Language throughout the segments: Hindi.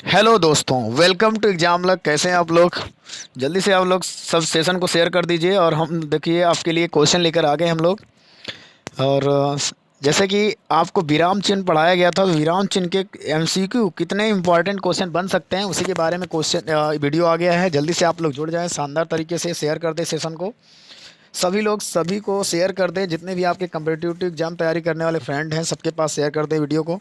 हेलो दोस्तों, वेलकम टू एग्जाम लग। कैसे हैं आप लोग? जल्दी से आप लोग सब सेशन को शेयर कर दीजिए। और हम देखिए आपके लिए क्वेश्चन लेकर आ गए हम लोग। और जैसे कि आपको विराम चिन्ह पढ़ाया गया था, तो विराम चिन्ह के एमसीक्यू कितने इंपॉर्टेंट क्वेश्चन बन सकते हैं उसी के बारे में क्वेश्चन वीडियो आ गया है। जल्दी से आप लोग जुड़ जाएं, शानदार तरीके से शेयर कर दें सेशन को। सभी लोग सभी को शेयर कर दें, जितने भी आपके कम्पिटिटिव एग्जाम तैयारी करने वाले फ्रेंड हैं सबके पास शेयर कर दें वीडियो को।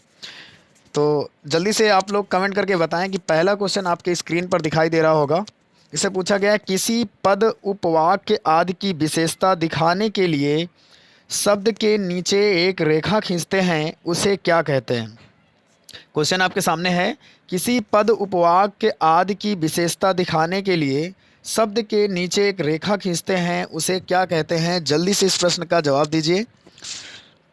तो जल्दी से आप लोग कमेंट करके बताएं कि पहला क्वेश्चन आपके स्क्रीन पर दिखाई दे रहा होगा। इसे पूछा गया है, किसी पद उपवाक्य आदि की विशेषता दिखाने के लिए शब्द के नीचे एक रेखा खींचते हैं, उसे क्या कहते हैं? क्वेश्चन आपके सामने है, किसी पद उपवाक्य आदि की विशेषता दिखाने के लिए शब्द के नीचे एक रेखा खींचते हैं, उसे क्या कहते हैं? जल्दी से इस प्रश्न का जवाब दीजिए।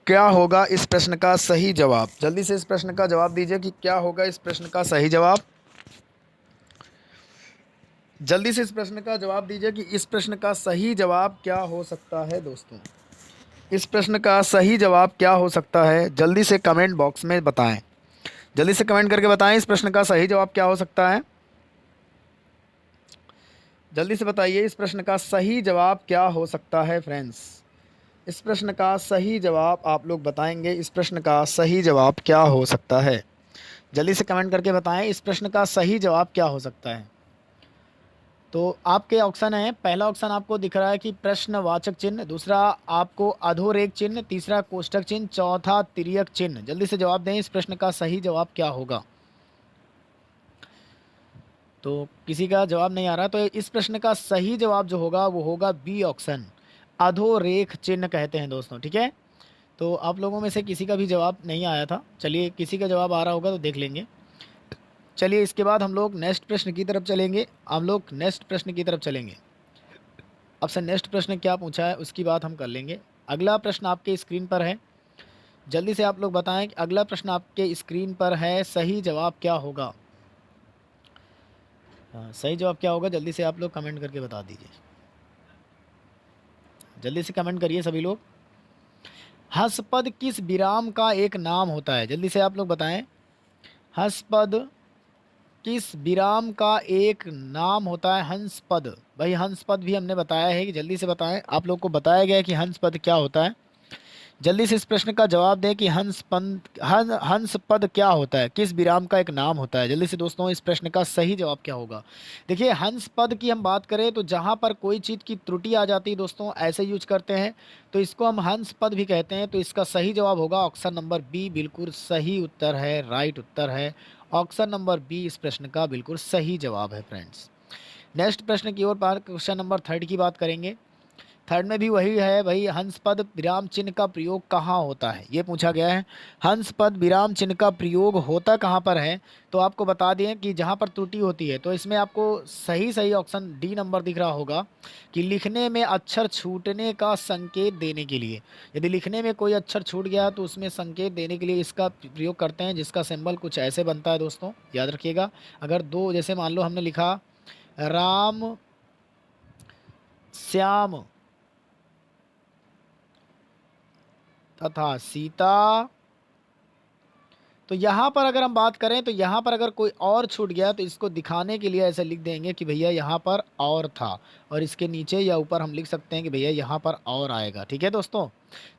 क्या होगा इस प्रश्न का सही जवाब? जल्दी से इस प्रश्न का जवाब दीजिए कि क्या होगा इस प्रश्न का सही जवाब। जल्दी से इस प्रश्न का जवाब दीजिए कि इस प्रश्न का सही जवाब क्या हो सकता है दोस्तों। इस प्रश्न का सही जवाब क्या हो सकता है? जल्दी से कमेंट बॉक्स में बताएं। जल्दी से कमेंट करके बताएं इस प्रश्न का सही जवाब क्या हो सकता है। जल्दी से बताइए इस प्रश्न का सही जवाब क्या हो सकता है फ्रेंड्स। इस प्रश्न का सही जवाब आप लोग बताएंगे। इस प्रश्न का सही जवाब क्या हो सकता है? जल्दी से कमेंट करके बताएं इस प्रश्न का सही जवाब क्या हो सकता है। तो आपके ऑप्शन है, पहला ऑप्शन आपको दिख रहा है कि प्रश्नवाचक चिन्ह, दूसरा आपको अधोरेख चिन्ह, तीसरा कोष्ठक चिन्ह, चौथा तिर्यक चिन्ह। जल्दी से जवाब दें इस प्रश्न का सही जवाब क्या होगा। तो किसी का जवाब नहीं आ रहा, तो इस प्रश्न का सही जवाब जो होगा वो होगा बी ऑप्शन, अधोरेख चिन्ह कहते हैं दोस्तों। ठीक है, तो आप लोगों में से किसी का भी जवाब नहीं आया था। चलिए, किसी का जवाब आ रहा होगा तो देख लेंगे। चलिए, इसके बाद हम लोग नेक्स्ट प्रश्न की तरफ चलेंगे। अब से नेक्स्ट प्रश्न क्या पूछा है उसकी बात हम कर लेंगे। अगला प्रश्न आपके स्क्रीन पर है। जल्दी से आप लोग बताएं कि अगला प्रश्न आपके स्क्रीन पर है, सही जवाब क्या होगा। सही जवाब क्या होगा, जल्दी से आप लोग कमेंट करके बता दीजिए। जल्दी से कमेंट करिए सभी लोग। हस्पद किस विराम का एक नाम होता है? जल्दी से आप लोग बताएं, हस्पद किस विराम का एक नाम होता है? हंस पद, भाई हंस पद भी हमने बताया है कि जल्दी से बताएं। आप लोग को बताया गया है कि हंस पद क्या होता है। जल्दी से इस प्रश्न का जवाब दें कि हंस पद क्या होता है, किस विराम का एक नाम होता है। जल्दी से दोस्तों इस प्रश्न का सही जवाब क्या होगा। देखिए, हंस पद की हम बात करें तो जहाँ पर कोई चीज़ की त्रुटि आ जाती है दोस्तों, ऐसे यूज करते हैं, तो इसको हम हंस पद भी कहते हैं। तो इसका सही जवाब होगा ऑप्शन नंबर बी, बिल्कुल सही उत्तर है, राइट उत्तर है। ऑप्शन नंबर बी इस प्रश्न का बिल्कुल सही जवाब है फ्रेंड्स। नेक्स्ट प्रश्न की ओर क्वेश्चन नंबर थर्ड की बात करेंगे। थर्ड में भी वही है भाई, हंस पद विराम चिन्ह का प्रयोग कहाँ होता है, ये पूछा गया है। हंस पद विराम चिन्ह का प्रयोग होता कहाँ पर है? तो आपको बता दें कि जहाँ पर त्रुटि होती है, तो इसमें आपको सही सही ऑप्शन डी नंबर दिख रहा होगा कि लिखने में अक्षर छूटने का संकेत देने के लिए। यदि लिखने में कोई अक्षर छूट गया तो उसमें संकेत देने के लिए इसका प्रयोग करते हैं, जिसका सिंबल कुछ ऐसे बनता है दोस्तों, याद रखिएगा। अगर दो, जैसे मान लो हमने लिखा राम श्याम तथा सीता, तो यहाँ पर अगर हम बात करें तो यहाँ पर अगर कोई और छूट गया तो इसको दिखाने के लिए ऐसे लिख देंगे कि भैया यहाँ पर और था, और इसके नीचे या ऊपर हम लिख सकते हैं कि भैया यहाँ पर और आएगा। ठीक है दोस्तों,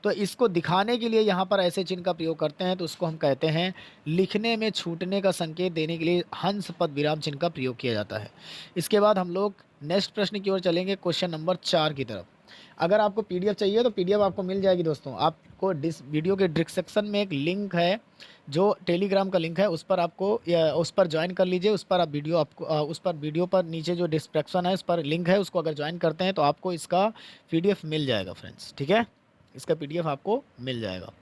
तो इसको दिखाने के लिए यहाँ पर ऐसे चिन्ह का प्रयोग करते हैं, तो उसको हम कहते हैं लिखने में छूटने का संकेत देने के लिए हंस पद विराम चिन्ह का प्रयोग किया जाता है। इसके बाद हम लोग नेक्स्ट प्रश्न की ओर चलेंगे, क्वेश्चन नंबर 4 की तरफ। अगर आपको पीडीएफ चाहिए तो पीडीएफ आपको मिल जाएगी दोस्तों। आपको वीडियो के डिस्क्रिप्शन में एक लिंक है, जो टेलीग्राम का लिंक है, उस पर आपको उस पर ज्वाइन कर लीजिए। उस पर आप वीडियो आपको उस पर वीडियो पर नीचे जो डिस्क्रिप्शन है उस पर लिंक है, उसको अगर ज्वाइन करते हैं तो आपको इसका पीडीएफ मिल जाएगा फ्रेंड्स। ठीक है, इसका पीडीएफ आपको मिल जाएगा।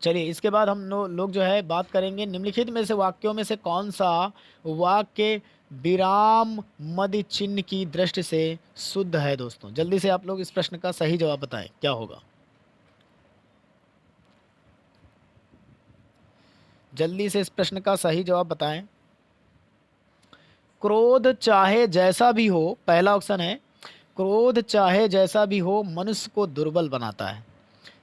चलिए, इसके बाद हम लोग जो है बात करेंगे, निम्नलिखित में से वाक्यों में से कौन सा वाक्य विराम मध्य चिन्ह की दृष्टि से शुद्ध है दोस्तों। जल्दी से आप लोग इस प्रश्न का सही जवाब बताएं, क्या होगा। जल्दी से इस प्रश्न का सही जवाब बताएं। क्रोध चाहे जैसा भी हो, पहला ऑप्शन है, क्रोध चाहे जैसा भी हो मनुष्य को दुर्बल बनाता है।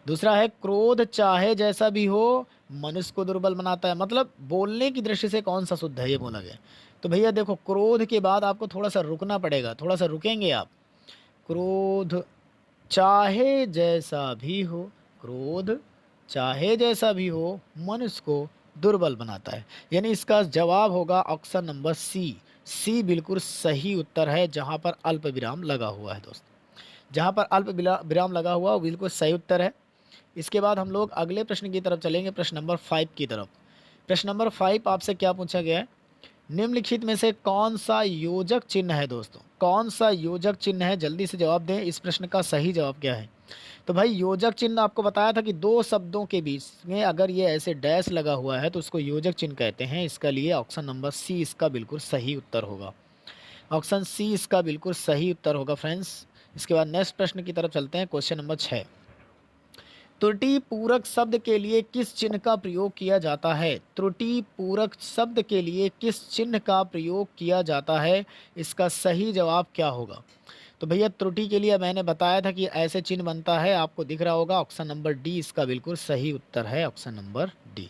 दूसरा है, क्रोध चाहे जैसा भी हो मनुष्य को दुर्बल बनाता है, मतलब बोलने की दृष्टि से कौन सा शुद्ध है ये बोला गया। तो भैया देखो, क्रोध के बाद आपको थोड़ा सा रुकना पड़ेगा, थोड़ा सा रुकेंगे आप। क्रोध चाहे जैसा भी हो, क्रोध चाहे जैसा भी हो मनुष्य को दुर्बल बनाता है। यानी इसका जवाब होगा ऑप्शन नंबर सी। सी बिल्कुल सही उत्तर है, जहाँ पर अल्प विराम लगा हुआ है दोस्तों। जहाँ पर अल्प विराम लगा हुआ वो बिल्कुल सही उत्तर है। इसके बाद हम लोग अगले प्रश्न की तरफ चलेंगे, प्रश्न नंबर 5 की तरफ। प्रश्न नंबर 5 आपसे क्या पूछा गया है, निम्नलिखित में से कौन सा योजक चिन्ह है दोस्तों, कौन सा योजक चिन्ह है, जल्दी से जवाब दें, इस प्रश्न का सही जवाब क्या है। तो भाई योजक चिन्ह आपको बताया था कि दो शब्दों के बीच में अगर ये ऐसे डैश लगा हुआ है तो उसको योजक चिन्ह कहते हैं। इसका लिए ऑप्शन नंबर सी इसका बिल्कुल सही उत्तर होगा। ऑप्शन सी इसका बिल्कुल सही उत्तर होगा फ्रेंड्स। इसके बाद नेक्स्ट प्रश्न की तरफ चलते हैं, क्वेश्चन नंबर 6। त्रुटि पूरक शब्द के लिए किस चिन्ह का प्रयोग किया जाता है, त्रुटि पूरक शब्द के लिए किस चिन्ह का प्रयोग किया जाता है, इसका सही जवाब क्या होगा। तो भैया त्रुटि के लिए मैंने बताया था कि ऐसे चिन्ह बनता है, आपको दिख रहा होगा, ऑप्शन नंबर डी इसका बिल्कुल सही उत्तर है, ऑप्शन नंबर डी।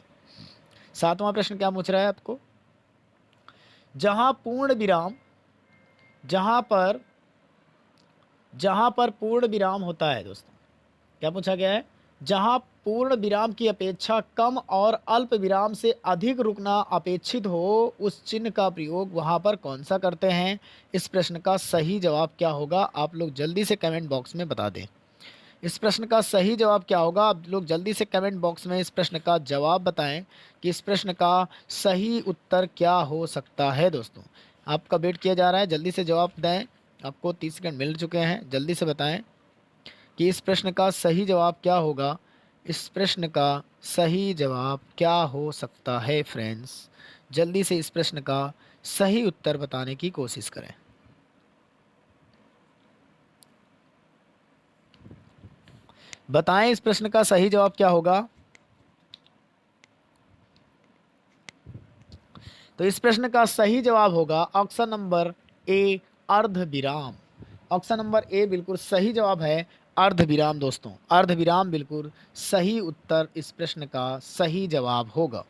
7वां प्रश्न क्या पूछ रहा है आपको, जहां पूर्ण विराम, जहां पर पूर्ण विराम होता है दोस्तों, क्या पूछा गया है, जहां पूर्ण विराम की अपेक्षा कम और अल्प विराम से अधिक रुकना अपेक्षित हो, उस चिन्ह का प्रयोग वहां पर कौन सा करते हैं। इस प्रश्न का सही जवाब क्या होगा, आप लोग जल्दी से कमेंट बॉक्स में बता दें। इस प्रश्न का सही जवाब क्या होगा, आप लोग जल्दी से कमेंट बॉक्स में इस प्रश्न का जवाब बताएं कि इस प्रश्न का सही उत्तर क्या हो सकता है। दोस्तों आपका वेट किया जा रहा है, जल्दी से जवाब दें, आपको 30 सेकंड मिल चुके हैं, जल्दी से बताएं कि इस प्रश्न का सही जवाब क्या होगा। इस प्रश्न का सही जवाब क्या हो सकता है फ्रेंड्स, जल्दी से इस प्रश्न का सही उत्तर बताने की कोशिश करें। बताएं इस प्रश्न का सही जवाब क्या होगा। तो इस प्रश्न का सही जवाब होगा ऑप्शन नंबर ए, अर्ध विराम। ऑप्शन नंबर ए बिल्कुल सही जवाब है, अर्ध विराम। दोस्तों अर्ध विराम बिल्कुल सही उत्तर इस प्रश्न का सही जवाब होगा।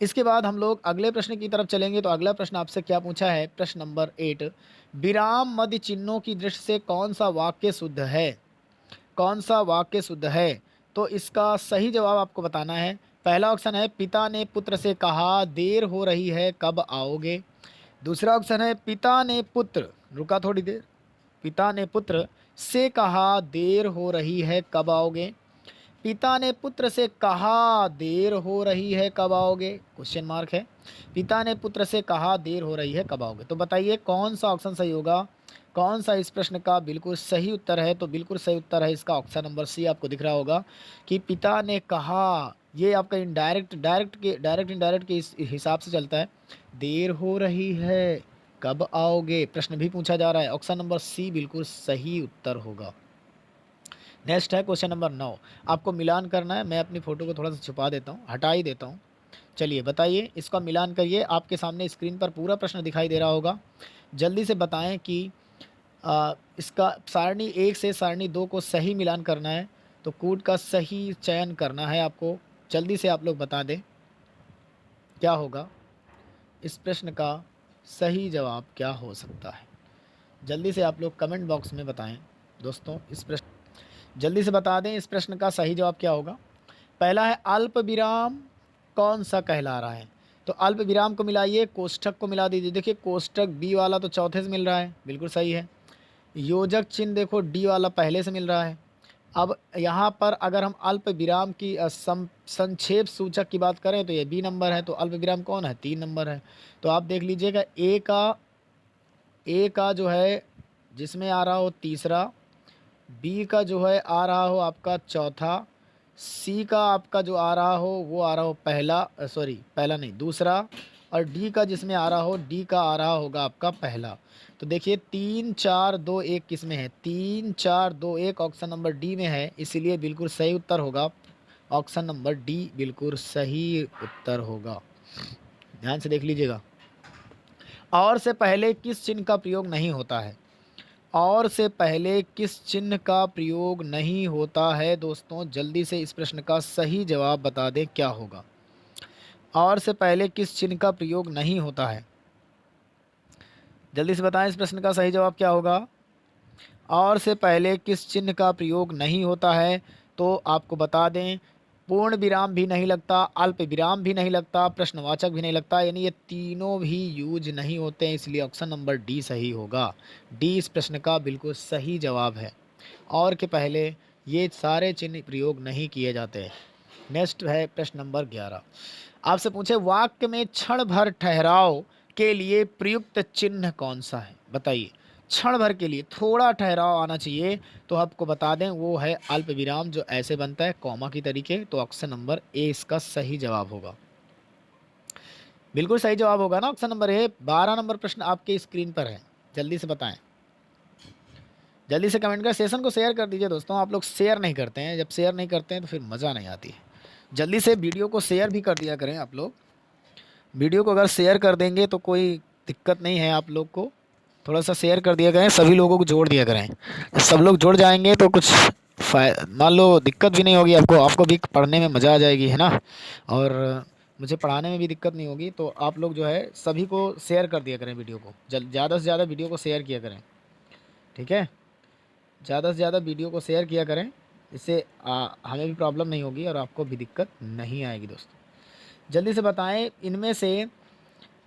इसके बाद हम लोग अगले प्रश्न की तरफ चलेंगे। तो अगला प्रश्न आपसे क्या पूछा है, प्रश्न नंबर 8, विराम मध्य चिन्हों की दृष्टि से कौन सा वाक्य शुद्ध है, कौन सा वाक्य शुद्ध है। तो इसका सही जवाब आपको बताना है। पहला ऑप्शन है, पिता ने पुत्र से कहा देर हो रही है कब आओगे। दूसरा ऑप्शन है, पिता ने पुत्र, रुका थोड़ी देर, पिता ने पुत्र से कहा देर हो रही है कब आओगे। पिता ने पुत्र से कहा देर हो रही है कब आओगे, क्वेश्चन मार्क है। पिता ने पुत्र से कहा देर हो रही है कब आओगे। तो बताइए कौन सा ऑप्शन सही होगा, कौन सा इस प्रश्न का बिल्कुल सही उत्तर है। तो बिल्कुल सही उत्तर है इसका ऑप्शन नंबर सी, आपको दिख रहा होगा कि पिता ने कहा, ये आपका डायरेक्ट इनडायरेक्ट के इस हिसाब से चलता है, देर हो रही है कब आओगे, प्रश्न भी पूछा जा रहा है, ऑप्शन नंबर सी बिल्कुल सही उत्तर होगा। नेक्स्ट है क्वेश्चन नंबर 9, आपको मिलान करना है। मैं अपनी फ़ोटो को थोड़ा सा छुपा देता हूँ, हटा ही देता हूँ। चलिए बताइए, इसका मिलान करिए, आपके सामने स्क्रीन पर पूरा प्रश्न दिखाई दे रहा होगा। जल्दी से बताएं कि इसका सारणी 1 से सारणी 2 को सही मिलान करना है, तो कूट का सही चयन करना है आपको। जल्दी से आप लोग बता दें क्या होगा, इस प्रश्न का सही जवाब क्या हो सकता है। जल्दी से आप लोग कमेंट बॉक्स में बताएं दोस्तों, इस प्रश्न जल्दी से बता दें इस प्रश्न का सही जवाब क्या होगा। पहला है, अल्प विराम कौन सा कहला रहा है। तो अल्प विराम को मिलाइए, कोष्ठक को मिला दीजिए। देखिए कोष्ठक बी वाला तो चौथे से मिल रहा है, बिल्कुल सही है। योजक चिन्ह देखो डी वाला पहले से मिल रहा है। अब यहाँ पर अगर हम अल्प विराम की संक्षेप सूचक की बात करें तो ये बी नंबर है, तो अल्प विराम कौन है, 3 नंबर है। तो आप देख लीजिएगा, ए का जो है जिसमें आ रहा हो तीसरा, बी का जो है आ रहा हो आपका चौथा, सी का आपका जो आ रहा हो वो आ रहा हो पहला नहीं दूसरा, और डी का जिसमें आ रहा हो, डी का आ रहा होगा आपका पहला। तो देखिए 3 4 2 1 किस में है, 3 4 2 1 ऑप्शन नंबर डी में है, इसीलिए बिल्कुल सही उत्तर होगा ऑप्शन नंबर डी, बिल्कुल सही उत्तर होगा। ध्यान से देख लीजिएगा। और से पहले किस चिन्ह का प्रयोग नहीं होता है, और से पहले किस चिन्ह का प्रयोग नहीं होता है दोस्तों, जल्दी से इस प्रश्न का सही जवाब बता दें क्या होगा। और से पहले किस चिन्ह का प्रयोग नहीं होता है? जल्दी से बताएं इस प्रश्न का सही जवाब क्या होगा। और से पहले किस चिन्ह का प्रयोग नहीं होता है? तो आपको बता दें, पूर्ण विराम भी नहीं लगता, अल्प विराम भी नहीं लगता, प्रश्नवाचक भी नहीं लगता, यानी ये तीनों भी यूज नहीं होते हैं, इसलिए ऑप्शन नंबर डी सही होगा। डी इस प्रश्न का बिल्कुल सही जवाब है। और के पहले ये सारे चिन्ह प्रयोग नहीं किए जाते। नेक्स्ट है प्रश्न नंबर 11। आपसे पूछे वाक्य में क्षण भर ठहराव के लिए प्रयुक्त चिन्ह कौन सा है? बताइए। क्षण भर के लिए थोड़ा ठहराव आना चाहिए, तो आपको बता दें वो है अल्प विराम, जो ऐसे बनता है कॉमा की तरीके। तो ऑप्शन नंबर ए इसका सही जवाब होगा। बिल्कुल सही जवाब होगा ना ऑप्शन नंबर ए। 12 नंबर प्रश्न आपके स्क्रीन पर है, जल्दी से बताएं, जल्दी से कमेंट कर, सेशन को शेयर कर दीजिए दोस्तों। आप लोग शेयर नहीं करते हैं, जब शेयर नहीं करते हैं तो फिर मज़ा नहीं आती है। जल्दी से वीडियो को शेयर भी कर दिया करें आप लोग। वीडियो को अगर शेयर कर देंगे तो कोई दिक्कत नहीं है, आप लोग को थोड़ा सा शेयर कर दिया करें, सभी लोगों को जोड़ दिया करें। सब लोग जुड़ जाएंगे तो कुछ मान लो दिक्कत भी नहीं होगी आपको, आपको भी पढ़ने में मज़ा आ जाएगी, है ना। और मुझे पढ़ाने में भी दिक्कत नहीं होगी। तो आप लोग जो है सभी को शेयर कर दिया करें वीडियो को, ज़्यादा से ज़्यादा वीडियो को शेयर किया करें, ठीक है। ज़्यादा से ज़्यादा वीडियो को शेयर किया करें, इससे हमें भी प्रॉब्लम नहीं होगी और आपको भी दिक्कत नहीं आएगी दोस्तों। जल्दी से बताएं,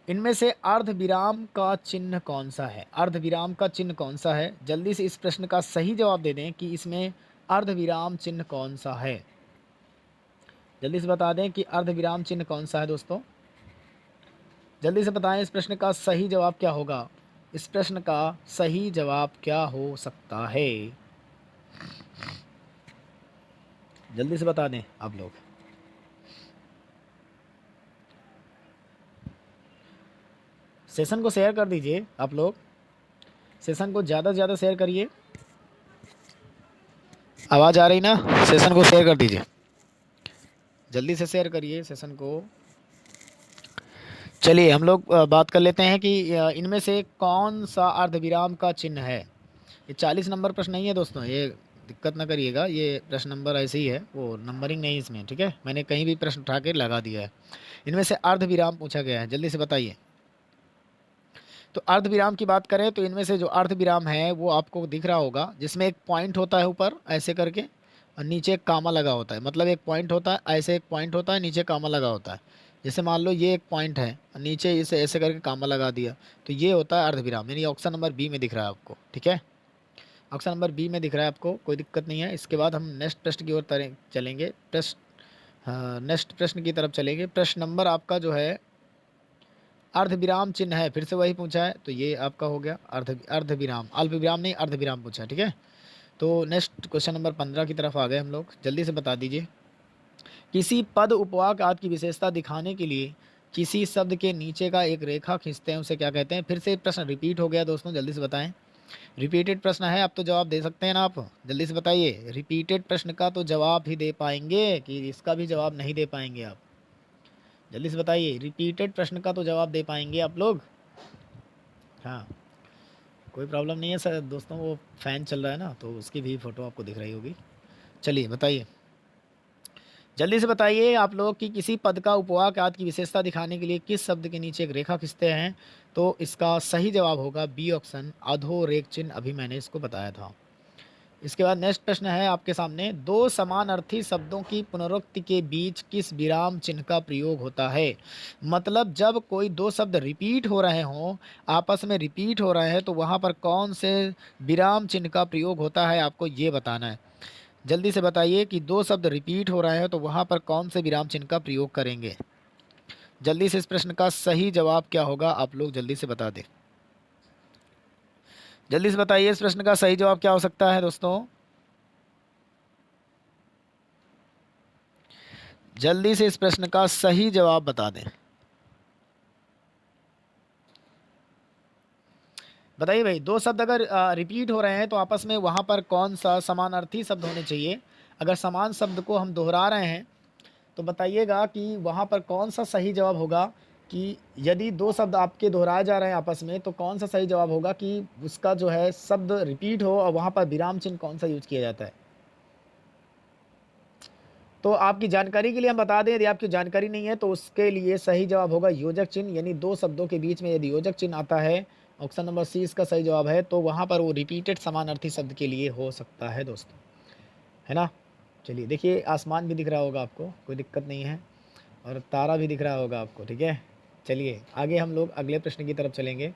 इनमें से अर्ध विराम का चिन्ह कौन सा है? अर्ध विराम का चिन्ह कौन सा है? जल्दी से इस प्रश्न का सही जवाब दे दें कि इसमें अर्ध विराम चिन्ह कौन सा है। जल्दी से बता दें कि अर्ध विराम चिन्ह कौन सा है दोस्तों। जल्दी से बताएं इस प्रश्न का सही जवाब क्या होगा। इस प्रश्न का सही जवाब क्या हो सकता है? जल्दी से बता दें आप लोग। सेशन को शेयर कर दीजिए आप लोग, सेशन को ज़्यादा से ज़्यादा शेयर करिए। आवाज़ आ रही ना? सेशन को शेयर कर दीजिए, जल्दी से शेयर करिए सेशन को। चलिए हम लोग बात कर लेते हैं कि इनमें से कौन सा अर्धविराम का चिन्ह है। ये 40 नंबर प्रश्न नहीं है दोस्तों, ये दिक्कत ना करिएगा, ये प्रश्न नंबर ऐसे ही है, वो नंबरिंग नहीं इसमें, ठीक है। मैंने कहीं भी प्रश्न उठा के लगा दिया है। इनमें से अर्धविराम पूछा गया है, जल्दी से बताइए। तो अर्धविराम की बात करें तो इनमें से जो अर्धविराम है वो आपको दिख रहा होगा, जिसमें एक पॉइंट होता है ऊपर ऐसे करके और नीचे एक कामा लगा होता है। मतलब एक पॉइंट होता है, ऐसे एक पॉइंट होता है, नीचे कामा लगा होता है। जैसे मान लो ये एक पॉइंट है, नीचे इसे ऐसे करके कामा लगा दिया, तो ये होता है अर्धविराम। यानी ऑप्शन नंबर बी में दिख रहा है आपको, ठीक है। ऑप्शन नंबर बी में दिख रहा है आपको, कोई दिक्कत नहीं है। इसके बाद हम नेक्स्ट प्रश्न की ओर चलेंगे। नेक्स्ट प्रश्न की तरफ चलेंगे। प्रश्न नंबर आपका जो है अर्धविराम चिन्ह है, फिर से वही पूछा है, तो ये आपका हो गया अर्धविराम, अल्प विराम नहीं अर्धविराम पूछा है, ठीक है। तो नेक्स्ट क्वेश्चन नंबर 15 की तरफ आ गए हम लोग, जल्दी से बता दीजिए। किसी पद उपवाक आदि की विशेषता दिखाने के लिए किसी शब्द के नीचे का एक रेखा खींचते हैं, उसे क्या कहते हैं? फिर से प्रश्न रिपीट हो गया दोस्तों, जल्दी से बताएं। रिपीटेड प्रश्न है, आप तो जवाब दे सकते हैं ना आप, जल्दी से बताइए। रिपीटेड प्रश्न का तो जवाब ही दे पाएंगे कि इसका भी जवाब नहीं दे पाएंगे आप? जल्दी से बताइए, रिपीटेड प्रश्न का तो जवाब दे पाएंगे आप लोग? हाँ, कोई प्रॉब्लम नहीं है सर दोस्तों, वो फ़ैन चल रहा है ना तो उसकी भी फ़ोटो आपको दिख रही होगी। चलिए बताइए, जल्दी से बताइए आप लोग कि किसी पद का उपवाक आदि की विशेषता दिखाने के लिए किस शब्द के नीचे एक रेखा खींचते हैं? तो इसका सही जवाब होगा बी ऑप्शन, अधोरेख चिन्ह। अभी मैंने इसको बताया था। इसके बाद नेक्स्ट प्रश्न है आपके सामने, दो समानार्थी शब्दों की पुनरुक्ति के बीच किस विराम चिन्ह का प्रयोग होता है? मतलब जब कोई दो शब्द रिपीट हो रहे हों, आपस में रिपीट हो रहे हैं, तो वहाँ पर कौन से विराम चिन्ह का प्रयोग होता है, आपको ये बताना है। जल्दी से बताइए कि दो शब्द रिपीट हो रहे हैं तो वहाँ पर कौन से विराम चिन्ह का प्रयोग करेंगे। जल्दी से इस प्रश्न का सही जवाब क्या होगा, आप लोग जल्दी से बता दें। जल्दी से बताइए इस प्रश्न का सही जवाब क्या हो सकता है दोस्तों। जल्दी से इस प्रश्न का सही जवाब बता दें। बताइए भाई, दो शब्द अगर रिपीट हो रहे हैं तो आपस में वहाँ पर कौन सा समानार्थी शब्द होने चाहिए? अगर समान शब्द को हम दोहरा रहे हैं तो बताइएगा कि वहाँ पर कौन सा सही जवाब होगा। कि यदि दो शब्द आपके दोहराए जा रहे हैं आपस में, तो कौन सा सही जवाब होगा कि उसका जो है शब्द रिपीट हो और वहाँ पर विराम चिन्ह कौन सा यूज किया जाता है? तो आपकी जानकारी के लिए हम बता दें, यदि आपकी जानकारी नहीं है तो उसके लिए सही जवाब होगा योजक चिन्ह, यानी दो शब्दों के बीच में यदि योजक चिन्ह आता है, ऑप्शन नंबर सी इसका सही जवाब है, तो वहाँ पर वो रिपीटेड समानार्थी शब्द के लिए हो सकता है दोस्तों, है ना। चलिए देखिए, आसमान भी दिख रहा होगा आपको, कोई दिक्कत नहीं है, और तारा भी दिख रहा होगा आपको, ठीक है। चलिए आगे हम लोग अगले प्रश्न की तरफ चलेंगे।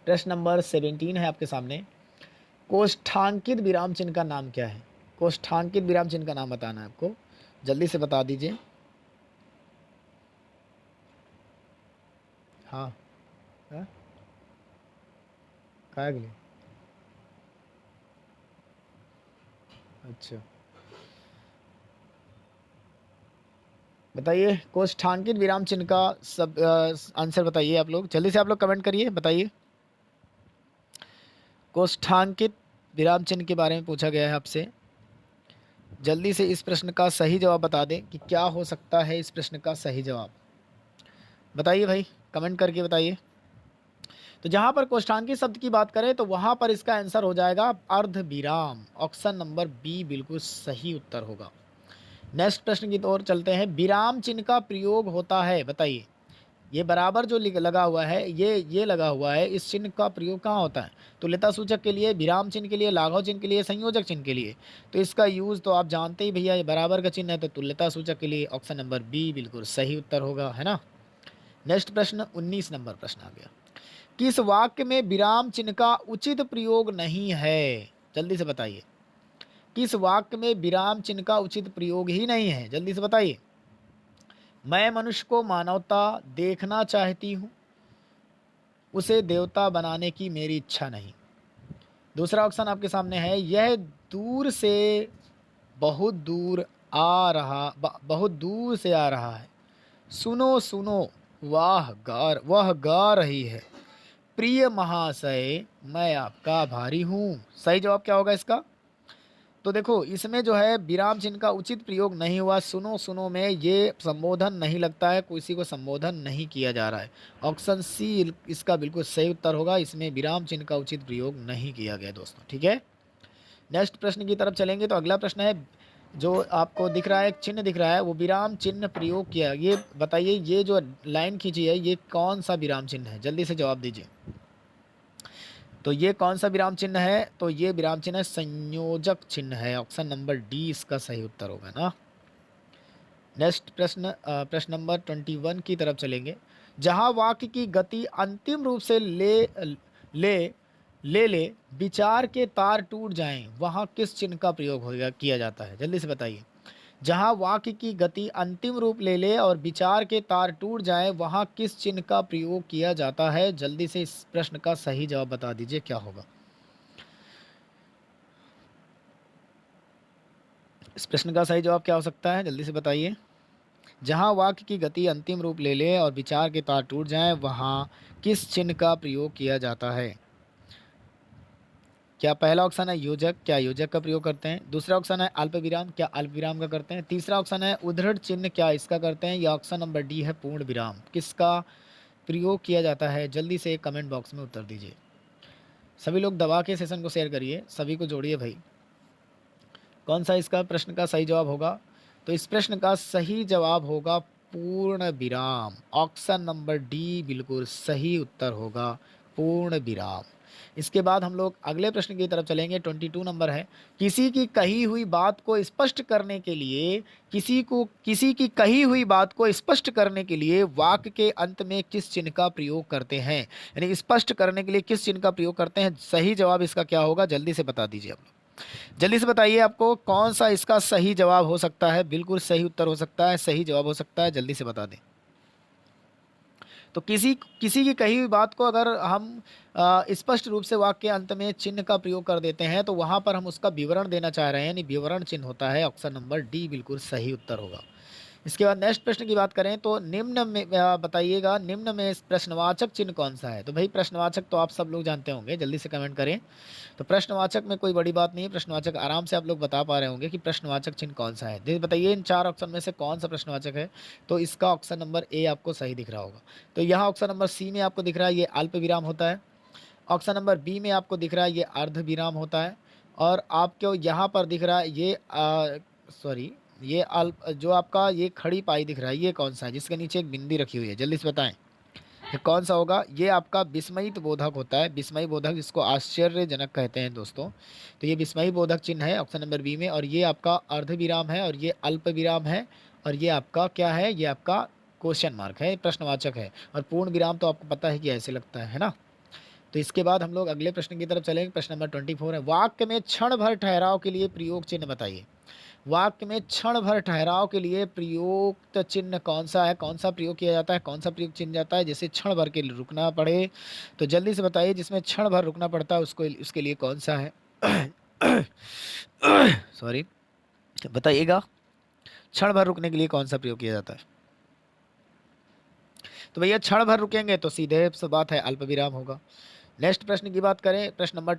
प्रश्न नंबर 17 है आपके सामने। कोष्ठांकित विराम चिन्ह का नाम क्या है? कोष्ठांकित विराम चिन्ह का नाम बताना है आपको, जल्दी से बता दीजिए। हाँ, हाँ? काय के लिए? अच्छा, बताइए कोष्ठांकित विराम चिन्ह का सब आंसर बताइए आप लोग, जल्दी से आप लोग कमेंट करिए, बताइए। कोष्ठांकित विराम चिन्ह के बारे में पूछा गया है आपसे, जल्दी से इस प्रश्न का सही जवाब बता दें कि क्या हो सकता है इस प्रश्न का सही जवाब, बताइए भाई, कमेंट करके बताइए। तो जहाँ पर कोष्ठांकित शब्द की बात करें तो वहाँ पर इसका आंसर हो जाएगा अर्ध विराम, ऑप्शन नंबर बी बिल्कुल सही उत्तर होगा। नेक्स्ट प्रश्न की ओर चलते हैं। विराम चिन्ह का प्रयोग होता है, बताइए। ये बराबर जो लगा हुआ है, ये लगा हुआ है, इस चिन्ह का प्रयोग कहाँ होता है? तुल्यता सूचक के लिए, विराम चिन्ह के लिए, लाघव चिन्ह के लिए, संयोजक चिन्ह के लिए। तो इसका यूज़ तो आप जानते ही भैया, ये बराबर का चिन्ह है तो तुल्यता सूचक के लिए ऑप्शन नंबर बी बिल्कुल सही उत्तर होगा, है ना। नेक्स्ट प्रश्न 19 नंबर प्रश्न आ गया। किस वाक्य में विराम चिन्ह का उचित प्रयोग नहीं है? जल्दी से बताइए, किस वाक्य में विराम चिन्ह का उचित प्रयोग ही नहीं है, जल्दी से बताइए। मैं मनुष्य को मानवता देखना चाहती हूँ, उसे देवता बनाने की मेरी इच्छा नहीं। दूसरा ऑप्शन आपके सामने है, यह दूर से बहुत दूर आ रहा बहुत दूर से आ रहा है, सुनो सुनो वह गा रही है, प्रिय महाशय मैं आपका आभारी हूँ। सही जवाब क्या होगा इसका? तो देखो, इसमें जो है विराम चिन्ह का उचित प्रयोग नहीं हुआ, सुनो सुनो में ये संबोधन नहीं लगता है, किसी को संबोधन नहीं किया जा रहा है। ऑप्शन सी इसका बिल्कुल सही उत्तर होगा, इसमें विराम चिन्ह का उचित प्रयोग नहीं किया गया दोस्तों, ठीक है। नेक्स्ट प्रश्न की तरफ चलेंगे। तो अगला प्रश्न है, जो आपको दिख रहा है, एक चिन्ह दिख रहा है, वो विराम चिन्ह प्रयोग किया, ये बताइए, ये जो लाइन खींची है ये कौन सा विराम चिन्ह है, जल्दी से जवाब दीजिए। तो ये कौन सा विराम चिन्ह है? तो ये विराम चिन्ह है संयोजक चिन्ह है, ऑप्शन नंबर डी इसका सही उत्तर होगा ना। नेक्स्ट प्रश्न, प्रश्न नंबर 21 की तरफ चलेंगे। जहां वाक्य की गति अंतिम रूप से ले ले विचार के तार टूट जाएं, वहां किस चिन्ह का प्रयोग होगा किया जाता है, जल्दी से बताइए। जहां वाक्य की गति अंतिम रूप ले ले और विचार के तार टूट जाए, वहां किस चिन्ह का प्रयोग किया जाता है, जल्दी से इस प्रश्न का सही जवाब बता दीजिए, क्या होगा। इस प्रश्न का सही जवाब क्या हो सकता है, जल्दी से बताइए। जहां वाक्य की गति अंतिम रूप ले ले और विचार के तार टूट जाए, वहां किस चिन्ह का प्रयोग किया जाता है? क्या पहला ऑप्शन है योजक, क्या योजक का प्रयोग करते हैं? दूसरा ऑप्शन है अल्प विराम, क्या अल्प विराम का करते हैं? तीसरा ऑप्शन है उद्धृत चिन्ह, क्या इसका करते हैं? या ऑप्शन नंबर डी है पूर्ण विराम, किसका प्रयोग किया जाता है? जल्दी से कमेंट बॉक्स में उत्तर दीजिए। सभी लोग दबा के सेशन को शेयर करिए, सभी को जोड़िए भाई। कौन सा इसका प्रश्न का सही जवाब होगा? तो इस प्रश्न का सही जवाब होगा पूर्ण विराम, ऑप्शन नंबर डी बिल्कुल सही उत्तर होगा, पूर्ण विराम। इसके बाद हम लोग अगले प्रश्न की तरफ चलेंगे। 22 नंबर है। किसी की कही हुई बात को स्पष्ट करने के लिए किसी की कही हुई बात को स्पष्ट करने के लिए वाक्य के अंत में किस चिन्ह का प्रयोग करते हैं, यानी स्पष्ट करने के लिए किस चिन्ह का प्रयोग करते हैं? सही जवाब इसका क्या होगा, जल्दी से बता दीजिए आप लोग, जल्दी से बताइए आपको कौन सा इसका सही जवाब हो सकता है, बिल्कुल सही उत्तर हो सकता है, सही जवाब हो सकता है, जल्दी से बता दें। तो किसी किसी की कही हुई बात को अगर हम स्पष्ट रूप से वाक्य के अंत में चिन्ह का प्रयोग कर देते हैं, तो वहां पर हम उसका विवरण देना चाह रहे हैं, यानी विवरण चिन्ह होता है, ऑप्शन नंबर डी बिल्कुल सही उत्तर होगा। इसके बाद नेक्स्ट प्रश्न की बात करें तो निम्न में बताइएगा, निम्न में प्रश्नवाचक चिन्ह कौन सा है? तो भाई प्रश्नवाचक तो आप सब लोग जानते होंगे, जल्दी से कमेंट करें। तो प्रश्नवाचक में कोई बड़ी बात नहीं है, प्रश्नवाचक आराम से आप लोग बता पा रहे होंगे कि प्रश्नवाचक चिन्ह कौन सा है। बताइए इन चार ऑप्शन में से कौन सा प्रश्नवाचक है? तो इसका ऑप्शन नंबर ए आपको सही दिख रहा होगा। तो यहाँ ऑप्शन नंबर सी में आपको दिख रहा है ये अल्प विराम होता है, ऑप्शन नंबर बी में आपको दिख रहा है ये अर्ध विराम होता है, और आपको यहाँ पर दिख रहा है ये सॉरी ये अल्प जो आपका ये खड़ी पाई दिख रहा है, ये कौन सा है जिसके नीचे एक बिंदी रखी हुई है, जल्दी से बताएं। ये कौन सा होगा? ये आपका विस्मयित बोधक होता है, विस्मयी बोधक जिसको आश्चर्यजनक कहते हैं दोस्तों। तो ये विस्मयी बोधक चिन्ह है ऑप्शन नंबर बी में। और ये आपका अर्ध विराम है और ये अल्प विराम है और ये आपका क्या है? ये आपका क्वेश्चन मार्क है, प्रश्नवाचक है। और पूर्ण विराम तो आपको पता है कि ऐसे लगता है ना। तो इसके बाद हम लोग अगले प्रश्न की तरफ चलेंगे। प्रश्न नंबर 24 है, वाक्य में क्षण भर ठहराव के लिए प्रयोग चिन्ह बताइए। वाक्य में क्षण भर ठहराव के लिए प्रयुक्त चिन्ह कौन सा है? कौन सा प्रयोग किया जाता है? कौन सा प्रयोग चिन्ह जाता है जैसे क्षण भर के लिए रुकना पड़े? तो जल्दी से बताइए, जिसमें क्षण भर रुकना पड़ता है उसको उसके लिए कौन सा है? सॉरी, बताइएगा, क्षण भर रुकने के लिए कौन सा प्रयोग किया जाता है? तो भैया क्षण भर रुकेंगे तो सीधे सी बात है अल्प विराम होगा। नेक्स्ट प्रश्न की बात करें, प्रश्न नंबर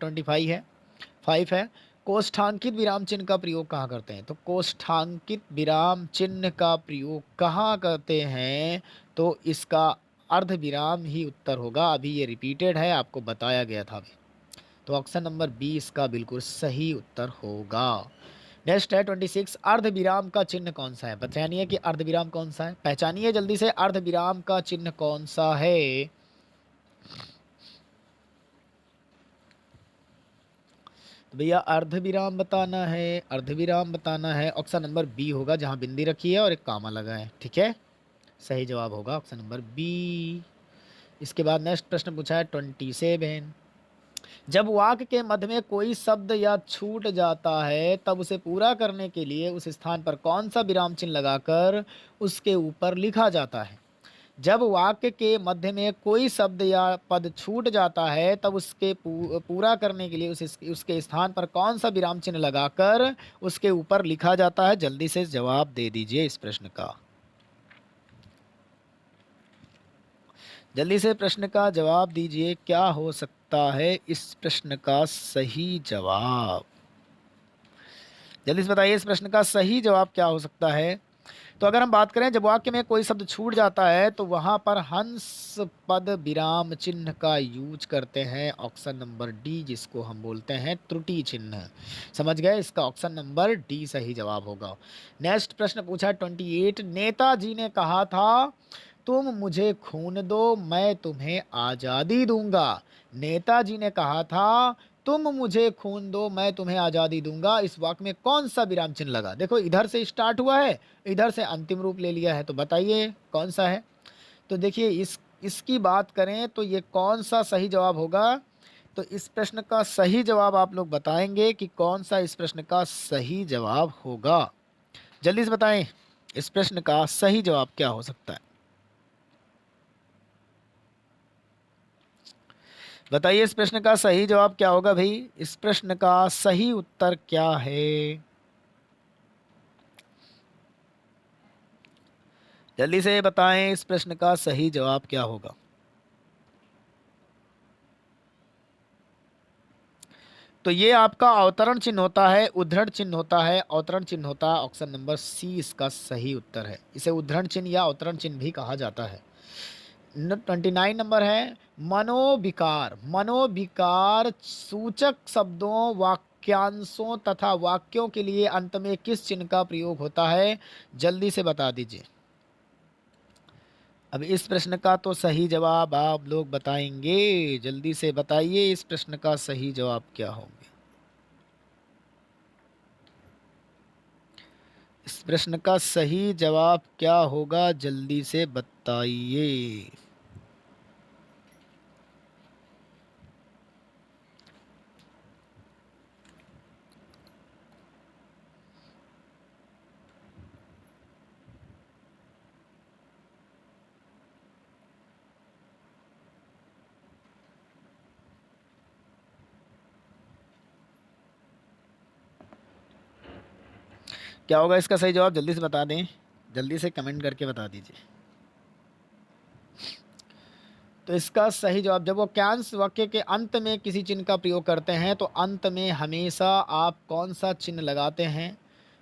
5 है, कोष्ठांकित विराम चिन्ह का प्रयोग कहाँ करते हैं? तो कोष्ठांकित विराम चिन्ह का प्रयोग कहाँ करते हैं? तो इसका अर्ध विराम ही उत्तर होगा। अभी ये रिपीटेड है, आपको बताया गया था अभी। तो ऑप्शन नंबर बी इसका बिल्कुल सही उत्तर होगा। नेक्स्ट है 26, अर्ध विराम का चिन्ह कौन सा है? पहचानिए कि अर्ध विराम कौन सा है, पहचानिए जल्दी से, अर्ध विराम का चिन्ह कौन सा है? तो भैया अर्ध विराम बताना है, अर्ध विराम बताना है। ऑप्शन नंबर बी होगा, जहां बिंदी रखी है और एक कामा लगा है, ठीक है, सही जवाब होगा ऑप्शन नंबर बी। इसके बाद नेक्स्ट प्रश्न पूछा है 27, जब वाक्य के मध्य में कोई शब्द या छूट जाता है तब उसे पूरा करने के लिए उस स्थान पर कौन सा विराम चिन्ह लगाकर उसके ऊपर लिखा जाता है? जब वाक्य के मध्य में कोई शब्द या पद छूट जाता है तब उसके पूरा करने के लिए उसके स्थान पर कौन सा विराम चिन्ह लगाकर उसके ऊपर लिखा जाता है? जल्दी से जवाब दे दीजिए इस प्रश्न का, जल्दी से प्रश्न का जवाब दीजिए, क्या हो सकता है इस प्रश्न का सही जवाब? जल्दी से बताइए इस प्रश्न का सही जवाब क्या हो सकता है? तो अगर हम बात करें जब वाक्य में कोई शब्द छूट जाता है तो वहां पर हंस पद विराम चिन्ह का यूज करते हैं, ऑप्शन नंबर डी, जिसको हम बोलते हैं त्रुटि चिन्ह। समझ गए? इसका ऑप्शन नंबर डी सही जवाब होगा। नेक्स्ट प्रश्न पूछा 28, नेताजी ने कहा था तुम मुझे खून दो मैं तुम्हें आज़ादी दूंगा। नेताजी ने कहा था तुम मुझे खून दो मैं तुम्हें आज़ादी दूंगा। इस वाक्य में कौन सा विराम चिन्ह लगा? देखो इधर से स्टार्ट हुआ है, इधर से अंतिम रूप ले लिया है, तो बताइए कौन सा है? तो देखिए इसकी बात करें तो ये कौन सा सही जवाब होगा? तो इस प्रश्न का सही जवाब आप लोग बताएंगे कि कौन सा इस प्रश्न का सही जवाब होगा। जल्दी से बताएं इस प्रश्न का सही जवाब क्या हो सकता है? बताइए इस प्रश्न का सही जवाब क्या होगा भाई? इस प्रश्न का सही उत्तर क्या है? जल्दी से बताएं इस प्रश्न का सही जवाब क्या होगा? तो ये आपका अवतरण चिन्ह होता है, उद्धरण चिन्ह होता है, अवतरण चिन्ह होता है। ऑप्शन नंबर सी इसका सही उत्तर है। इसे उद्धरण चिन्ह या अवतरण चिन्ह भी कहा जाता है। 29 नंबर है, मनोविकार। मनोविकार सूचक शब्दों वाक्यांशों तथा वाक्यों के लिए अंत में किस चिन्ह का प्रयोग होता है? जल्दी से बता दीजिए। अब इस प्रश्न का तो सही जवाब आप लोग बताएंगे, जल्दी से बताइए इस प्रश्न का सही जवाब क्या होंगे? इस प्रश्न का सही जवाब क्या होगा? जल्दी से बताइए। क्या होगा इसका सही जवाब? जल्दी से बता दें, जल्दी से कमेंट करके बता दीजिए। तो इसका सही जवाब, जब वाक्यांश वाक्य के अंत में किसी चिन्ह का प्रयोग करते हैं तो अंत में हमेशा आप कौन सा चिन्ह लगाते हैं?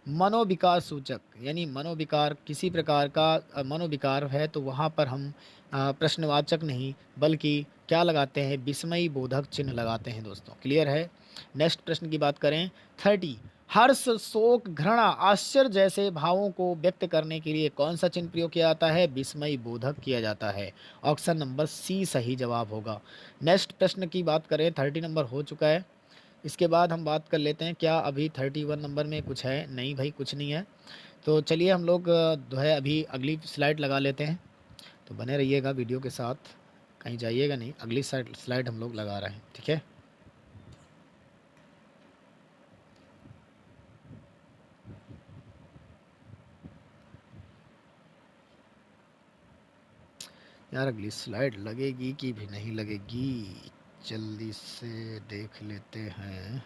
मनोविकार सूचक, यानी मनोविकार किसी प्रकार का मनोविकार है तो वहाँ पर हम प्रश्नवाचक नहीं बल्कि क्या लगाते हैं? विस्मयी बोधक चिन्ह लगाते हैं दोस्तों। क्लियर है? नेक्स्ट प्रश्न की बात करें 30, हर्ष, शोक, घृणा, आश्चर्य जैसे भावों को व्यक्त करने के लिए कौन सा चिन्ह प्रयोग किया जाता है? विस्मय बोधक किया जाता है। ऑप्शन नंबर सी सही जवाब होगा। नेक्स्ट प्रश्न की बात करें, 30 नंबर हो चुका है। इसके बाद हम बात कर लेते हैं, क्या अभी 31 नंबर में कुछ है? नहीं भाई, कुछ नहीं है। तो चलिए हम लोग जो है अभी अगली स्लाइड लगा लेते हैं। तो बने रहिएगा वीडियो के साथ, कहीं जाइएगा नहीं, अगली स्लाइड हम लोग लगा रहे हैं, ठीक है। यार अगली स्लाइड लगेगी कि भी नहीं लगेगी, जल्दी से देख लेते हैं।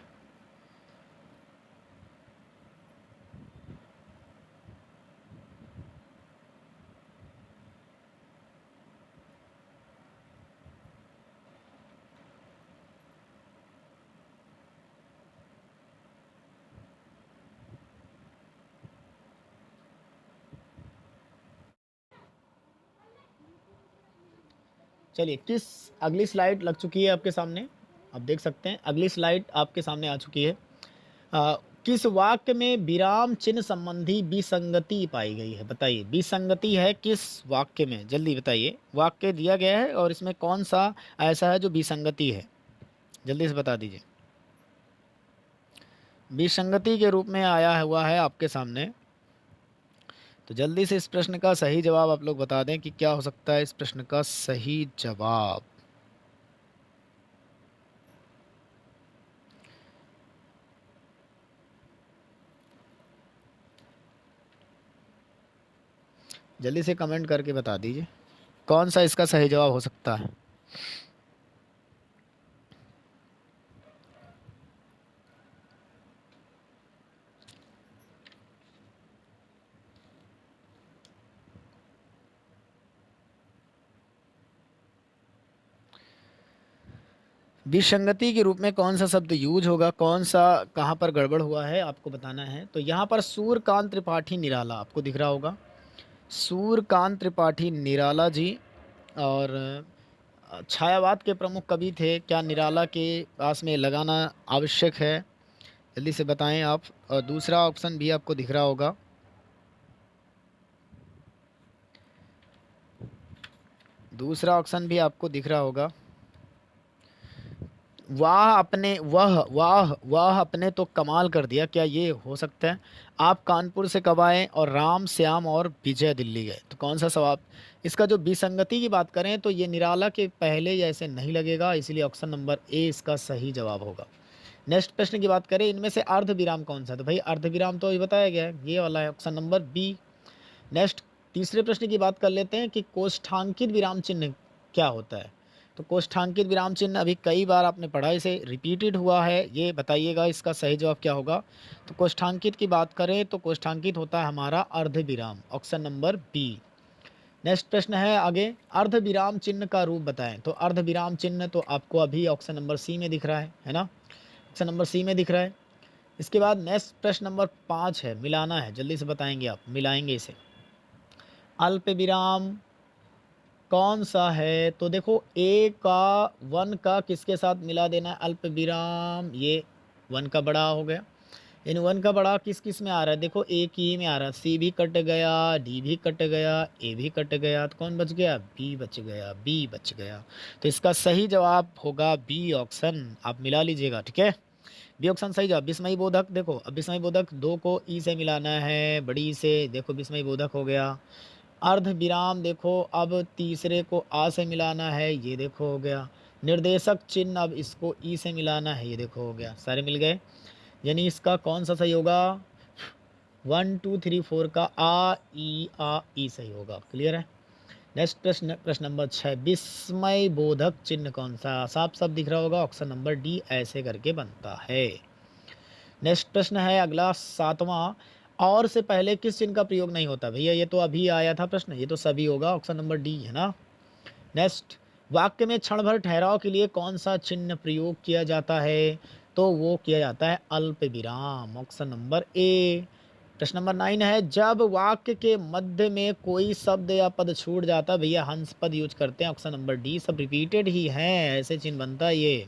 चलिए, किस अगली स्लाइड लग चुकी है आपके सामने, आप देख सकते हैं अगली स्लाइड आपके सामने आ चुकी है। किस वाक्य में विराम चिन्ह संबंधी विसंगति पाई गई है? बताइए, विसंगति है किस वाक्य में? जल्दी बताइए, वाक्य दिया गया है और इसमें कौन सा ऐसा है जो विसंगति है? जल्दी से बता दीजिए। विसंगति के रूप में आया हुआ है आपके सामने, तो जल्दी से इस प्रश्न का सही जवाब आप लोग बता दें कि क्या हो सकता है इस प्रश्न का सही जवाब। जल्दी से कमेंट करके बता दीजिए कौन सा इसका सही जवाब हो सकता है। विसंगति के रूप में कौन सा शब्द यूज होगा, कौन सा कहाँ पर गड़बड़ हुआ है आपको बताना है। तो यहाँ पर सूर्यकांत त्रिपाठी निराला आपको दिख रहा होगा, सूर्यकांत त्रिपाठी निराला जी। और छायावाद के प्रमुख कवि थे, क्या निराला के पास में लगाना आवश्यक है? जल्दी से बताएं आप। और दूसरा ऑप्शन भी आपको दिख रहा होगा, दूसरा ऑप्शन भी आपको दिख रहा होगा, वाह अपने तो कमाल कर दिया, क्या ये हो सकता है? आप कानपुर से कब आए और राम श्याम और विजय दिल्ली गए? तो कौन सा सवाल इसका जो विसंगति की बात करें तो ये निराला के पहले जैसे नहीं लगेगा, इसलिए ऑप्शन नंबर ए इसका सही जवाब होगा। नेक्स्ट प्रश्न की बात करें, इनमें से अर्ध विराम कौन सा? तो भाई अर्ध विराम तो ये बताया गया है, ये वाला है ऑप्शन नंबर बी। नेक्स्ट तीसरे प्रश्न की बात कर लेते हैं कि कोष्ठांकित विराम चिन्ह क्या होता है? तो कोष्ठांकित विराम चिन्ह अभी कई बार आपने पढ़ा, इसे रिपीटेड हुआ है, ये बताइएगा इसका सही जवाब क्या होगा। तो कोष्ठांकित की बात करें तो कोष्ठांकित होता है हमारा अर्ध विराम, ऑप्शन नंबर बी। नेक्स्ट प्रश्न है आगे, अर्ध विराम चिन्ह का रूप बताएं। तो अर्ध विराम चिन्ह तो आपको अभी ऑप्शन नंबर सी में दिख रहा है ना, ऑप्शन नंबर सी में दिख रहा है। इसके बाद नेक्स्ट प्रश्न नंबर 5 है, मिलाना है, जल्दी से बताएंगे आप, मिलाएंगे इसे। अल्प विराम कौन सा है? तो देखो ए का वन का किसके साथ मिला देना है? अल्प विराम, ये वन का बड़ा हो गया। इन वन का बड़ा किस किस में आ रहा है? देखो ए की में आ रहा है, सी भी कट गया, डी भी कट गया, ए भी कट गया, तो कौन बच गया? बी बच गया, बी बच गया। तो इसका सही जवाब होगा बी ऑप्शन, आप मिला लीजिएगा, ठीक है। बी ऑप्शन सही जवाब। विस्मयी बोधक, देखो अब विस्मयी बोधक दो को ई से मिलाना है, बड़ी से, देखो विस्मयी बोधक हो गया। अर्ध विराम देखो अब तीसरे को आ से मिलाना है, ये देखो हो गया। निर्देशक चिन्ह अब इसको ई से मिलाना है, ये देखो हो गया, सारे मिल गए। यानी इसका कौन सा सही होगा? 1 2 3 4 का आ ई सही होगा। क्लियर है। नेक्स्ट प्रश्न, प्रश्न नंबर 6, विस्मय बोधक चिन्ह कौन सा? साफ साफ दिख रहा होगा, ऑप्शन नंबर डी ऐसे करके बनता है। नेक्स्ट प्रश्न है अगला 7वां, और से पहले किस चिन्ह का प्रयोग नहीं होता? भैया ये तो अभी आया था प्रश्न, ये तो सभी होगा, ऑप्शन नंबर डी है ना। नेक्स्ट, वाक्य में क्षण भर ठहराव के लिए कौन सा चिन्ह प्रयोग किया जाता है? तो वो किया जाता है अल्प विराम, ऑप्शन नंबर ए। प्रश्न नंबर 9 है, जब वाक्य के मध्य में कोई शब्द या पद छूट जाता भैया हंस पद यूज करते हैं, ऑप्शन नंबर डी। सब रिपीटेड ही हैं, ऐसे चिन्ह बनता है ये।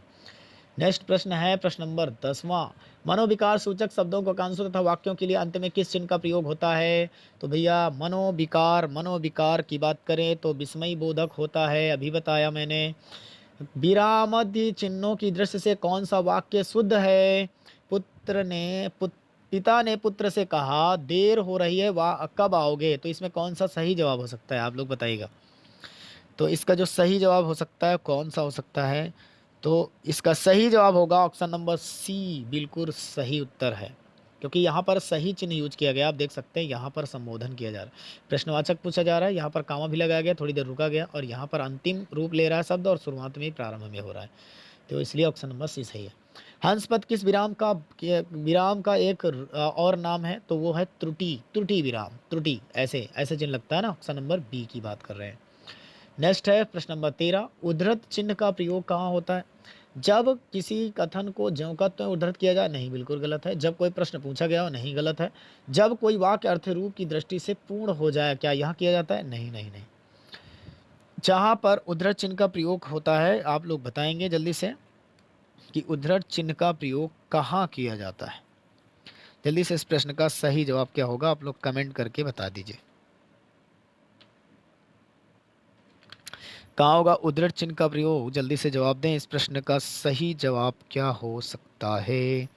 नेक्स्ट प्रश्न है प्रश्न नंबर 10वां। मनोविकार सूचक शब्दों को वाक्यांशों तथा वाक्यों के लिए अंत में किस चिन्ह का प्रयोग होता है? तो भैया मनोविकार की बात करें तो विस्मय बोधक होता है, अभी बताया मैंने। विरामादि चिन्हों की दृष्टि से कौन सा वाक्य शुद्ध है? पिता ने पुत्र से कहा देर हो रही है, वाह कब आओगे? तो इसमें कौन सा सही जवाब हो सकता है, आप लोग बताइएगा। तो इसका जो सही जवाब हो सकता है कौन सा हो सकता है? तो इसका सही जवाब होगा ऑप्शन नंबर सी, बिल्कुल सही उत्तर है, क्योंकि यहाँ पर सही चिन्ह यूज किया गया। आप देख सकते हैं यहाँ पर संबोधन किया जा रहा है, प्रश्नवाचक पूछा जा रहा है, यहाँ पर कामा भी लगाया गया, थोड़ी देर रुका गया, और यहाँ पर अंतिम रूप ले रहा है शब्द और शुरुआत में प्रारंभ में हो रहा है, तो इसलिए ऑप्शन नंबर सी सही है। हंस पद किस विराम का एक और नाम है? तो वो है त्रुटि विराम, त्रुटि ऐसे ऐसे चिन्ह लगता है ना, ऑप्शन नंबर बी की बात कर रहे हैं। नेक्स्ट है प्रश्न नंबर 13। उद्धृत चिन्ह का प्रयोग कहाँ होता है? जब किसी कथन को ज्यों का त्यों उद्धृत किया जाए, नहीं, बिल्कुल गलत है। जब कोई प्रश्न पूछा गया हो, नहीं, गलत है। जब कोई वाक्य अर्थ रूप की दृष्टि से पूर्ण हो जाए, क्या यहाँ किया जाता है? नहीं नहीं नहीं। जहाँ पर उद्धृत चिन्ह का प्रयोग होता है, आप लोग बताएंगे जल्दी से कि उद्धृत चिन्ह का प्रयोग कहाँ किया जाता है। जल्दी से इस प्रश्न का सही जवाब क्या होगा, आप लोग कमेंट करके बता दीजिए। कहाँ होगा उद्धृत चिन्ह का प्रयोग? जल्दी से जवाब दें, इस प्रश्न का सही जवाब क्या हो सकता है?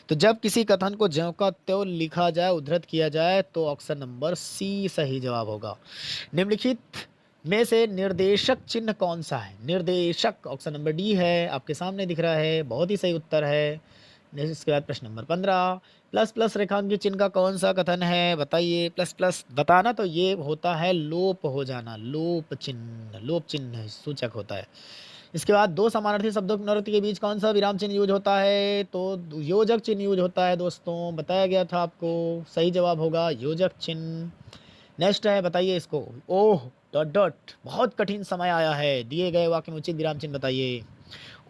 तो जब किसी कथन को ज्यों का त्यों लिखा जाए, उद्धृत किया जाए, तो ऑप्शन नंबर सी सही जवाब होगा। निम्नलिखित में से निर्देशक चिन्ह कौन सा है? निर्देशक ऑप्शन नंबर डी है, आपके सामने दिख रहा है, बहुत ही सही उत्तर है। इसके बाद प्रश्न नंबर 15। प्लस प्लस रेखांकित चिन्ह का कौन सा कथन है, बताइए। प्लस प्लस बताना, तो ये होता है लोप हो जाना, लोप चिन्ह सूचक होता है। इसके बाद दो समानार्थी शब्दों की पुनरावृत्ति के बीच कौन सा विराम चिन्ह यूज होता है? तो योजक चिन्ह यूज होता है दोस्तों, बताया गया था आपको, सही जवाब होगा योजक चिन्ह। नेक्स्ट है, बताइए इसको। ओह डॉट डॉट, बहुत कठिन समय आया है, दिए गए वाक्य में उचित विराम चिन्ह बताइए।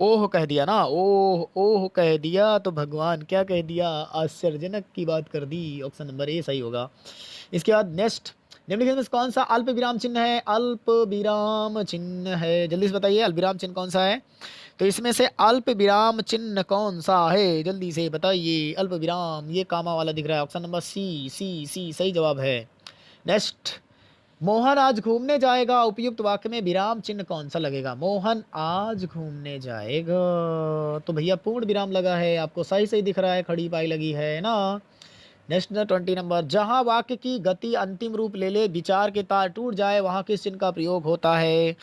ओह कह दिया ना, ओह ओह कह दिया, तो भगवान क्या कह दिया? आश्चर्यजनक की बात कर दी, ऑप्शन नंबर ए सही होगा। इसके बाद नेक्स्ट, निम्नलिखित में कौन सा अल्प विराम चिन्ह है? अल्प विराम चिन्ह है, जल्दी से बताइए अल्प विराम चिन्ह कौन सा है? तो इसमें से अल्प विराम चिन्ह कौन सा है, जल्दी से बताइए। अल्प विराम, ये कामा वाला दिख रहा है, ऑप्शन नंबर सी सी सी सही जवाब है। नेक्स्ट, मोहन आज घूमने जाएगा, उपयुक्त वाक्य में विराम चिन्ह कौन सा लगेगा? मोहन आज घूमने जाएगा, तो भैया पूर्ण विराम लगा है, आपको सही सही दिख रहा है, खड़ी पाई लगी है ना। नेक्स्ट 20 नंबर, जहां वाक्य की गति अंतिम रूप ले ले, विचार के तार टूट जाए, वहां किस चिन्ह का प्रयोग होता है?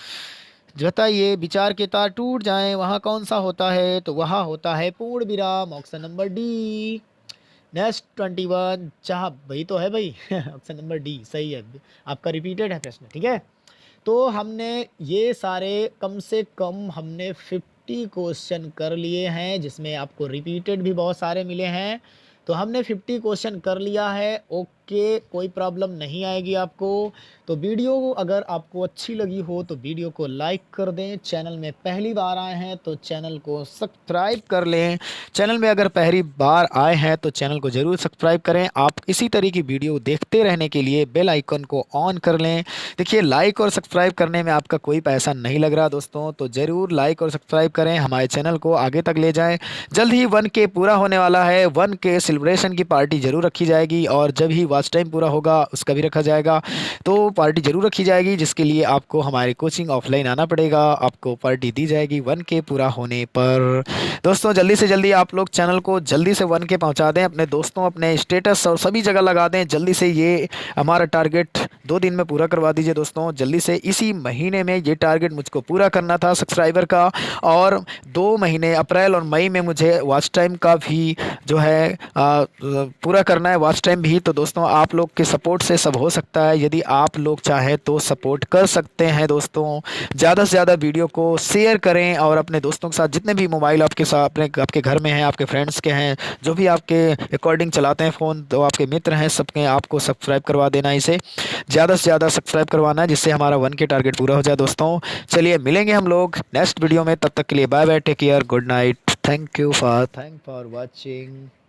बताइए, विचार के तार टूट जाए वहां कौन सा होता है? तो वहां होता है पूर्ण विराम, ऑप्शन नंबर डी। नेक्स्ट 21, चाह वही तो है भाई ऑप्शन नंबर डी सही है, आपका रिपीटेड है प्रश्न, ठीक है। तो हमने ये सारे कम से कम हमने 50 क्वेश्चन कर लिए हैं, जिसमें आपको रिपीटेड भी बहुत सारे मिले हैं। तो हमने 50 क्वेश्चन कर लिया है, ओके, कोई प्रॉब्लम नहीं आएगी आपको। तो वीडियो अगर आपको अच्छी लगी हो तो वीडियो को लाइक कर दें, चैनल में पहली बार आए हैं तो चैनल को सब्सक्राइब कर लें, चैनल में अगर पहली बार आए हैं तो चैनल को ज़रूर सब्सक्राइब करें। आप इसी तरह की वीडियो देखते रहने के लिए बेल आइकन को ऑन कर लें। देखिए, लाइक और सब्सक्राइब करने में आपका कोई पैसा नहीं लग रहा दोस्तों, तो ज़रूर लाइक और सब्सक्राइब करें, हमारे चैनल को आगे तक ले जाएँ। जल्द ही 1K पूरा होने वाला है, 1K सेलिब्रेशन की पार्टी ज़रूर रखी जाएगी, और जब ही वॉच टाइम पूरा होगा उसका भी रखा जाएगा, तो पार्टी ज़रूर रखी जाएगी, जिसके लिए आपको हमारी कोचिंग ऑफलाइन आना पड़ेगा, आपको पार्टी दी जाएगी 1K पूरा होने पर। दोस्तों जल्दी से जल्दी आप लोग चैनल को जल्दी से 1K पहुंचा दें, अपने दोस्तों, अपने स्टेटस और सभी जगह लगा दें जल्दी से। ये हमारा टारगेट 2 दिन में पूरा करवा दीजिए दोस्तों, जल्दी से। इसी महीने में ये टारगेट मुझको पूरा करना था सब्सक्राइबर का, और 2 महीने अप्रैल और मई में मुझे वॉच टाइम का भी जो है पूरा करना है, वॉच टाइम भी। तो दोस्तों आप लोग के सपोर्ट से सब हो सकता है, यदि आप लोग चाहे तो सपोर्ट कर सकते हैं दोस्तों। ज़्यादा से ज़्यादा वीडियो को शेयर करें, और अपने दोस्तों के साथ, जितने भी मोबाइल आपके साथ आपके घर में हैं, आपके फ्रेंड्स के हैं, जो भी आपके अकॉर्डिंग चलाते हैं फ़ोन, तो आपके मित्र हैं, सबके आपको सब्सक्राइब करवा देना, इसे ज़्यादा से ज़्यादा सब्सक्राइब करवाना है, जिससे हमारा 1K टारगेट पूरा हो जाए दोस्तों। चलिए मिलेंगे हम लोग नेक्स्ट वीडियो में, तब तक के लिए bye bye, take care, good night, thank for watching.